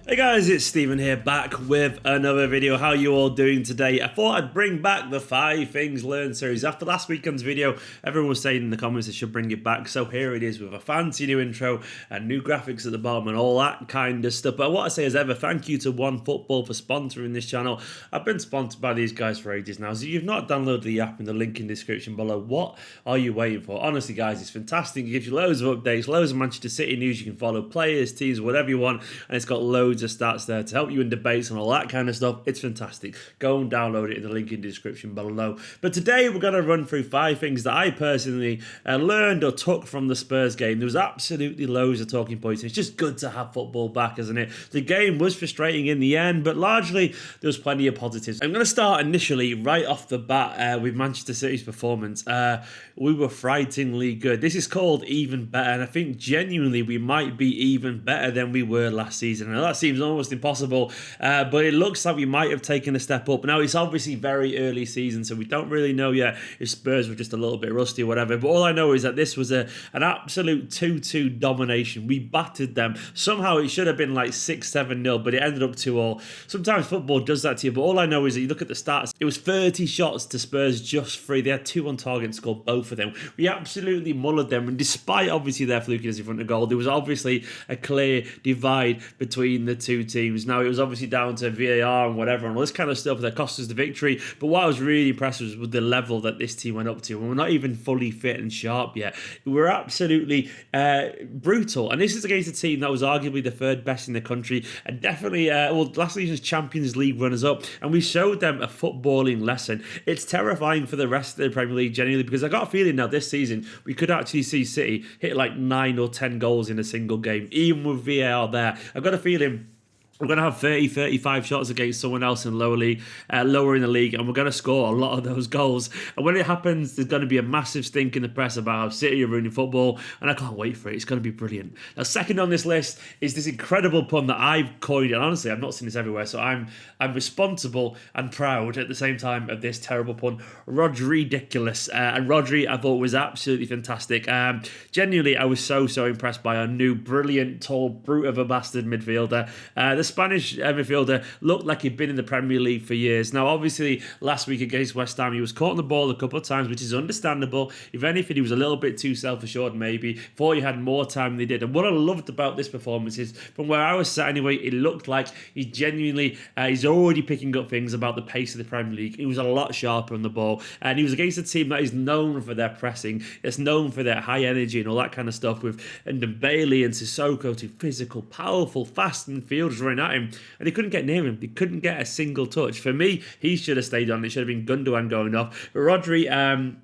Hey guys, it's Stephen here, back with another video. How you all doing today? I thought I'd bring back the 5 Things Learned series. After last weekend's video, everyone was saying in the comments I should bring it back, so here it is with a fancy new intro and new graphics at the bottom and all that kind of stuff. But what I say as ever, thank you to OneFootball for sponsoring this channel. I've been sponsored by these guys for ages now, so if you've not downloaded the app in the link in the description below, what are you waiting for? Honestly guys, it's fantastic. It gives you loads of updates, loads of Manchester City news. You can follow players, teams, whatever you want, and it's got loads of stats there to help you in debates and all that kind of stuff. It's fantastic. Go and download it in the link in the description below. But today we're going to run through 5 things that I personally learned or took from the Spurs game. There was absolutely loads of talking points. It's just good to have football back, isn't it? The game was frustrating in the end, but largely there was plenty of positives. I'm going to start initially right off the bat with Manchester City's performance. We were frighteningly good. This is called even better, and I think genuinely we might be even better than we were last season. Now that seems almost impossible, but it looks like we might have taken a step up. Now, it's obviously very early season, so we don't really know yet if Spurs were just a little bit rusty or whatever, but all I know is that this was an absolute 2-2 domination. We battered them. Somehow it should have been like 6-7-0, but it ended up 2-2. Sometimes football does that to you, but all I know is that you look at the stats, it was 30 shots to Spurs, just 3. They had 2 on target and scored both of them. We absolutely mullered them, and despite obviously their flukiness in front of goal, there was obviously a clear divide between the two teams. Now, it was obviously down to VAR and whatever and all this kind of stuff that cost us the victory, but what I was really impressed with the level that this team went up to, and we're not even fully fit and sharp yet. We're absolutely brutal, and this is against a team that was arguably the 3rd best in the country, and definitely last season's Champions League runners-up, and we showed them a footballing lesson. It's terrifying for the rest of the Premier League generally, because I got a feeling now this season we could actually see City hit like 9 or 10 goals in a single game, even with VAR there. I've got a feeling we're going to have 30, 35 shots against someone else in lower in the league, and we're going to score a lot of those goals. And when it happens, there's going to be a massive stink in the press about how City are ruining football, and I can't wait for it. It's going to be brilliant. Now, second on this list is this incredible pun that I've coined, and honestly, I've not seen this everywhere, so I'm responsible and proud at the same time of this terrible pun. Rodri ridiculous. And Rodri, I thought, was absolutely fantastic. Genuinely, I was so impressed by our new brilliant, tall, brute of a bastard midfielder. The Spanish midfielder looked like he'd been in the Premier League for years. Now, obviously, last week against West Ham, he was caught on the ball a couple of times, which is understandable. If anything, he was a little bit too self-assured, maybe. Thought he had more time than he did. And what I loved about this performance is, from where I was sat anyway, it looked like he's genuinely, he's already picking up things about the pace of the Premier League. He was a lot sharper on the ball. And he was against a team that is known for their pressing. It's known for their high energy and all that kind of stuff, with Bailey and Sissoko, two physical, powerful, fast midfielders running at him, and he couldn't get near him. He couldn't get a single touch. For me, he should have stayed on. It should have been Gundogan going off. But Rodri,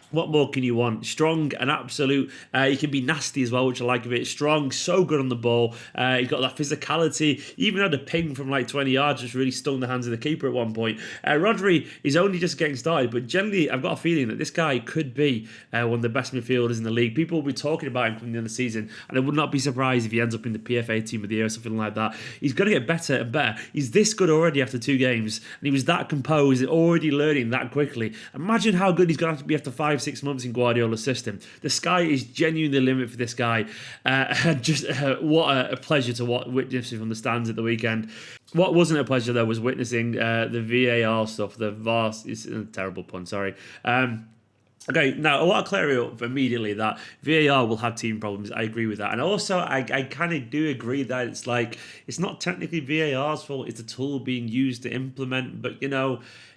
what more can you want? Strong and absolute. He can be nasty as well, which I like of it. Strong, so good on the ball. He's got that physicality. He even had a ping from like 20 yards, which really stung the hands of the keeper at one point. Rodri is only just getting started, but generally, I've got a feeling that this guy could be one of the best midfielders in the league. People will be talking about him coming the end of the season, and I would not be surprised if he ends up in the PFA team of the year or something like that. He's going to get better and better. He's this good already after 2 games, and he was that composed, already learning that quickly. Imagine how good he's going to have to be after 5-6 months in Guardiola's system. The sky is genuinely the limit for this guy. What a pleasure to witness from the stands at the weekend. What wasn't a pleasure though was witnessing the VAR stuff. The VAR is a terrible pun. Sorry. Okay, now I want to clear it up immediately that VAR will have team problems. I agree with that. And also, I kind of do agree that it's not technically VAR's fault. It's a tool being used to implement, but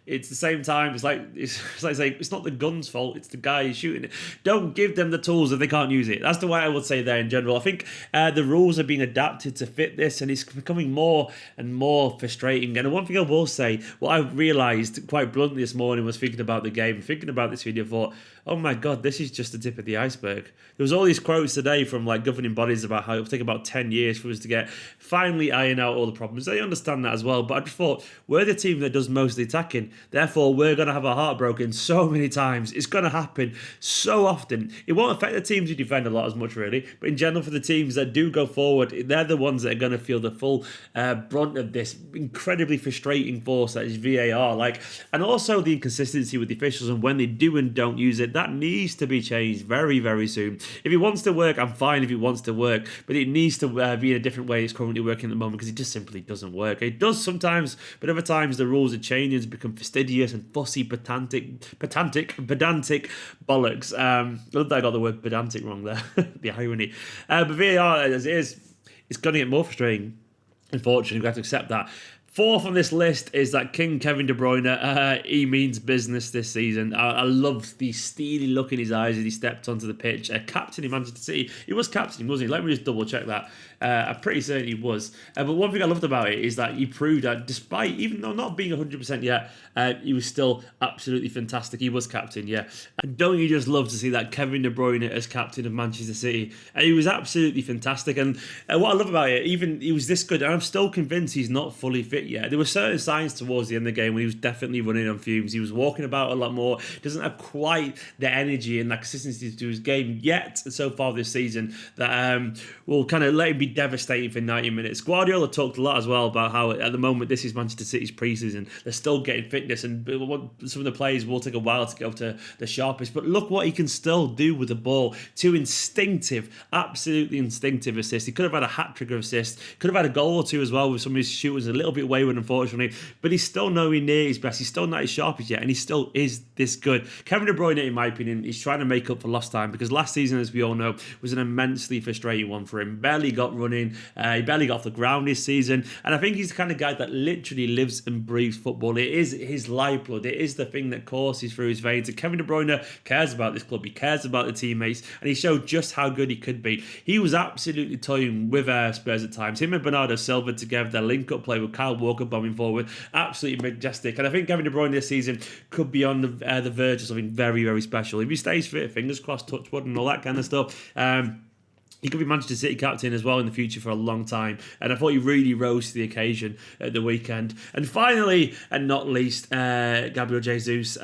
it's the same time, it's like saying it's not the gun's fault, it's the guy who's shooting it. Don't give them the tools if they can't use it. That's the way I would say there in general. I think the rules are being adapted to fit this, and it's becoming more and more frustrating. And one thing I will say, what I realised quite bluntly this morning was thinking about the game, thinking about this video, I thought, oh my God, this is just the tip of the iceberg. There was all these quotes today from like governing bodies about how it'll take about 10 years for us to finally iron out all the problems. They understand that as well, but I just thought, we're the team that does most of the attacking. Therefore, we're going to have our heart broken so many times. It's going to happen so often. It won't affect the teams who defend a lot as much, really, but in general, for the teams that do go forward, they're the ones that are going to feel the full brunt of this incredibly frustrating force that is VAR. And also the inconsistency with the officials and when they do and don't use it. that needs to be changed very, very soon. If he wants to work, I'm fine if he wants to work, but it needs to be in a different way it's currently working at the moment, because it just simply doesn't work. It does sometimes, but other times the rules are changing, it's become fastidious and fussy, pedantic bollocks. I love that I got the word pedantic wrong there. The irony. But VAR, as it is, it's going to get more frustrating. Unfortunately, we have to accept that. Fourth on this list is that King Kevin De Bruyne. He means business this season. I loved the steely look in his eyes as he stepped onto the pitch. Captain in Manchester City. He was captain, wasn't he? Let me just double check that. I'm pretty certain he was. But one thing I loved about it is that he proved that despite, even though not being 100% yet, he was still absolutely fantastic. He was captain, yeah. And don't you just love to see that Kevin De Bruyne as captain of Manchester City? He was absolutely fantastic. And what I love about it, even he was this good, and I'm still convinced he's not fully fit yet. There were certain signs towards the end of the game when he was definitely running on fumes. He was walking about a lot more. Doesn't have quite the energy and that consistency to his game yet so far this season that will kind of let him be devastating for 90 minutes. Guardiola talked a lot as well about how at the moment this is Manchester City's pre-season. They're still getting fitness, and some of the players will take a while to get up to the sharpest. But look what he can still do with the ball. Two instinctive, absolutely instinctive assists. He could have had a hat-trick of assists. Could have had a goal or two as well with some of his shooters a little bit wayward, unfortunately. But he's still nowhere near his best. He's still not as sharp as yet, and he still is this good. Kevin De Bruyne, in my opinion, is trying to make up for lost time, because last season, as we all know, was an immensely frustrating one for him. Barely got running. He barely got off the ground this season. And I think he's the kind of guy that literally lives and breathes football. It is his lifeblood. It is the thing that courses through his veins. And Kevin De Bruyne cares about this club. He cares about the teammates. And he showed just how good he could be. He was absolutely toying with Spurs at times. Him and Bernardo Silva together, their link-up play with Kyle Walker bombing forward, absolutely majestic. And I think Kevin De Bruyne this season could be on the verge of something very, very special. If he stays fit, fingers crossed, touch wood and all that kind of stuff. He could be Manchester City captain as well in the future for a long time. And I thought he really rose to the occasion at the weekend. And finally, and not least, Gabriel Jesus.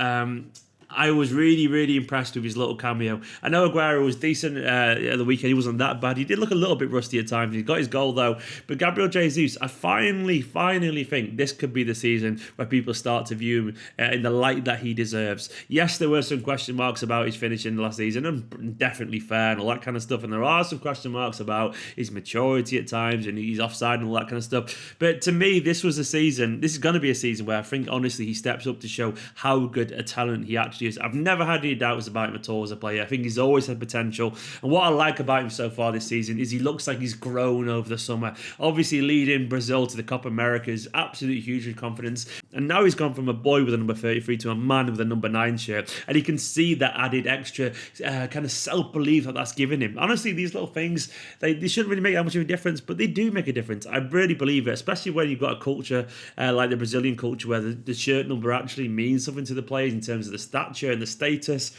I was really, really impressed with his little cameo. I know Aguero was decent at the weekend. He wasn't that bad. He did look a little bit rusty at times. He got his goal, though. But Gabriel Jesus, I finally think this could be the season where people start to view him in the light that he deserves. Yes, there were some question marks about his finishing last season, and definitely fair and all that kind of stuff. And there are some question marks about his maturity at times, and he's offside and all that kind of stuff. But to me, this was a season, this is going to be a season where I think, honestly, he steps up to show how good a talent he actually is. I've never had any doubts about him at all as a player. I think he's always had potential. And what I like about him so far this season is he looks like he's grown over the summer. Obviously, leading Brazil to the Copa America is absolutely huge with confidence. And now he's gone from a boy with a number 33 to a man with a number 9 shirt. And he can see that added extra kind of self-belief that that's given him. Honestly, these little things, they shouldn't really make that much of a difference, but they do make a difference. I really believe it, especially when you've got a culture like the Brazilian culture where the shirt number actually means something to the players in terms of the stature and the status.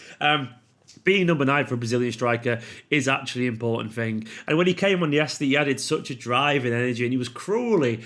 Being number 9 for a Brazilian striker is actually an important thing. And when he came on yesterday, he added such a drive and energy, and he was cruelly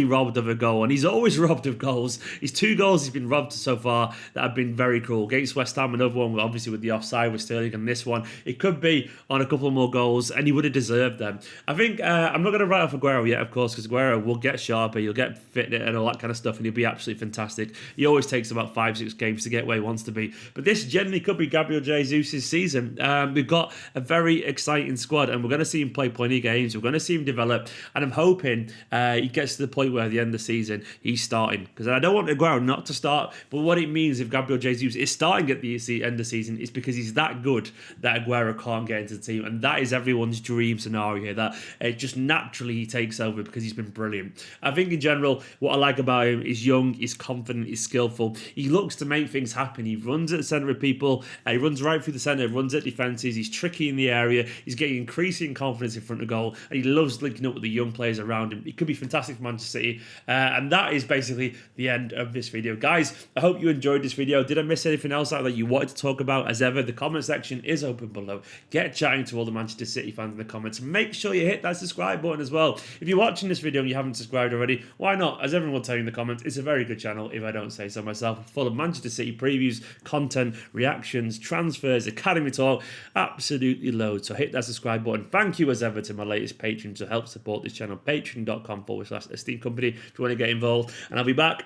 robbed of a goal. And he's always robbed of goals. His 2 goals he's been robbed so far that have been very cruel. Against West Ham, another one, obviously with the offside with Sterling, and this one, it could be on a couple more goals, and he would have deserved them. I think, I'm not going to write off Aguero yet, of course, because Aguero will get sharper, he'll get fit and all that kind of stuff, and he'll be absolutely fantastic. He always takes about 5-6 games to get where he wants to be. But this generally could be Gabriel Jesus' season. We've got a very exciting squad, and we're going to see him play plenty of games. We're going to see him develop, and I'm hoping he gets to the point where at the end of the season he's starting, because I don't want Aguero not to start, but what it means if Gabriel Jesus is starting at the end of the season is because he's that good that Aguero can't get into the team, and that is everyone's dream scenario here, that it just naturally he takes over because he's been brilliant. I think in general what I like about him is young, he's confident, he's skillful, he looks to make things happen, he runs at the centre of people, he runs right through the centre, runs at defences, he's tricky in the area, he's getting increasing confidence in front of goal, and he loves linking up with the young players around him. He could be fantastic for Manchester City, and that is basically the end of this video. Guys, I hope you enjoyed this video. Did I miss anything else out that you wanted to talk about? As ever, the comment section is open below. Get chatting to all the Manchester City fans in the comments. Make sure you hit that subscribe button as well. If you're watching this video and you haven't subscribed already, why not? As everyone will tell you in the comments, it's a very good channel, if I don't say so myself, full of Manchester City previews, content, reactions, transfers, academy talk, absolutely loads. So hit that subscribe button. Thank you as ever to my latest patrons to help support this channel, patreon.com/Esteemed Company if you want to get involved. And I'll be back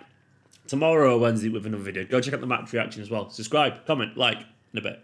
tomorrow or Wednesday with another video. Go check out the match reaction as well. Subscribe, comment, like in a bit.